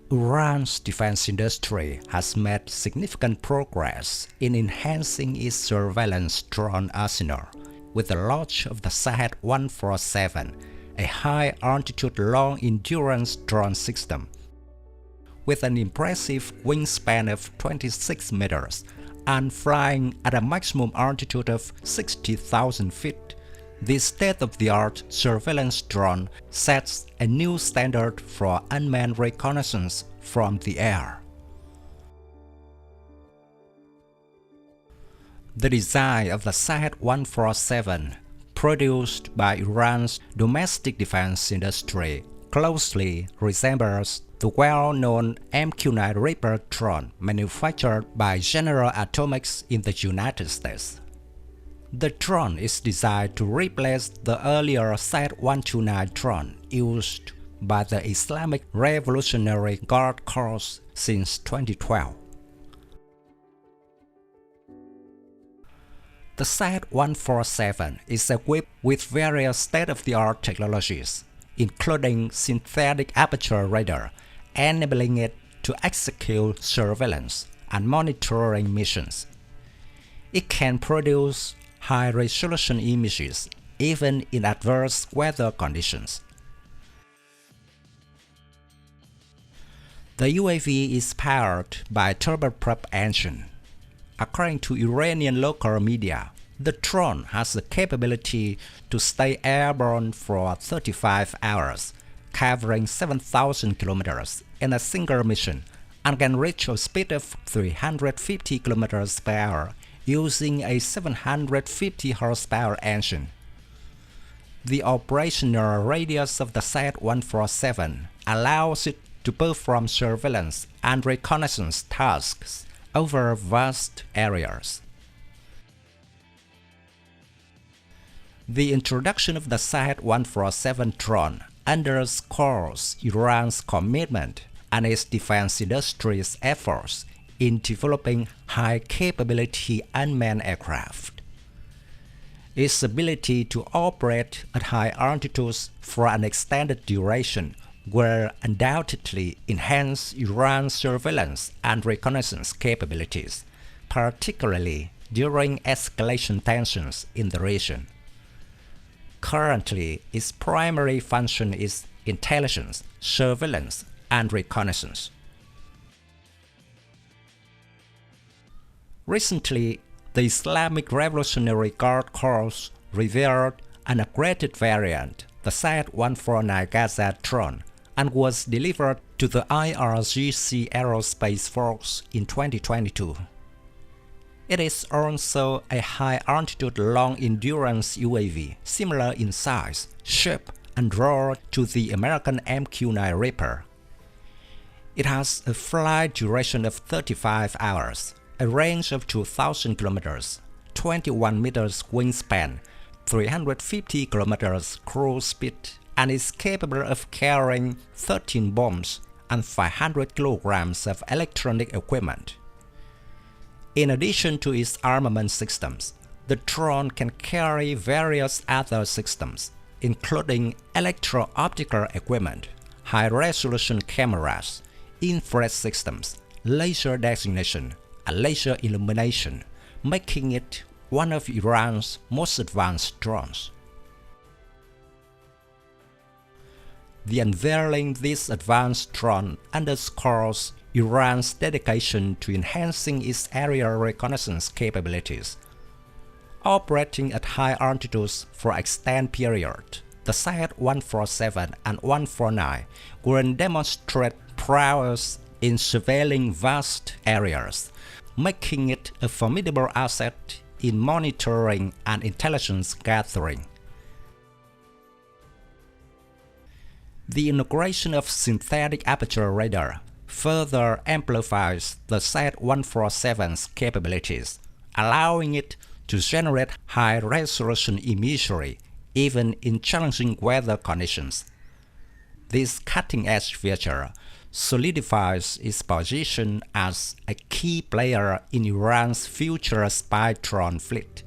Iran's defense industry has made significant progress in enhancing its surveillance drone arsenal with the launch of the Shahed-147, a high-altitude long-endurance drone system. With an impressive wingspan of 26 meters and flying at a maximum altitude of 60,000 feet, this state-of-the-art surveillance drone sets a new standard for unmanned reconnaissance from the air. The design of the Shahed-147, produced by Iran's domestic defense industry, closely resembles the well-known MQ-9 Reaper drone manufactured by General Atomics in the United States. The drone is designed to replace the earlier Shahed-129 drone used by the Islamic Revolutionary Guard Corps since 2012. The Shahed-147 is equipped with various state-of-the-art technologies, including synthetic aperture radar, enabling it to execute surveillance and monitoring missions. It can produce high-resolution images even in adverse weather conditions. The UAV is powered by a turboprop engine. According to Iranian local media, the drone has the capability to stay airborne for 35 hours, covering 7,000 kilometers in a single mission, and can reach a speed of 350 kilometers per hour using a 750 horsepower engine. The operational radius of the Shahed-147 allows it to perform surveillance and reconnaissance tasks over vast areas. The introduction of the Shahed-147 drone underscores Iran's commitment and its defense industry's efforts in developing high-capability unmanned aircraft. Its ability to operate at high altitudes for an extended duration will undoubtedly enhance Iran's surveillance and reconnaissance capabilities, particularly during escalation tensions in the region. Currently, its primary function is intelligence, surveillance, and reconnaissance. Recently, the Islamic Revolutionary Guard Corps revealed an upgraded variant, the Shahed-149 Gaza drone, and was delivered to the IRGC Aerospace Force in 2022. It is also a high-altitude long-endurance UAV, similar in size, shape, and role to the American MQ-9 Reaper. It has a flight duration of 35 hours, a range of 2,000 kilometers, 21 meters wingspan, 350 kilometers cruise speed, and is capable of carrying 13 bombs and 500 kilograms of electronic equipment. In addition to its armament systems, the drone can carry various other systems, including electro-optical equipment, high-resolution cameras, infrared systems, laser designation, and laser illumination, making it one of Iran's most advanced drones. The unveiling this advanced drone underscores Iran's dedication to enhancing its aerial reconnaissance capabilities. Operating at high altitudes for an extended period, the Shahed-147 and 149 will demonstrate prowess in surveilling vast areas, making it a formidable asset in monitoring and intelligence gathering. The integration of synthetic aperture radar further amplifies the Shahed-147's capabilities, allowing it to generate high-resolution imagery even in challenging weather conditions. This cutting-edge feature solidifies its position as a key player in Iran's future spy drone fleet,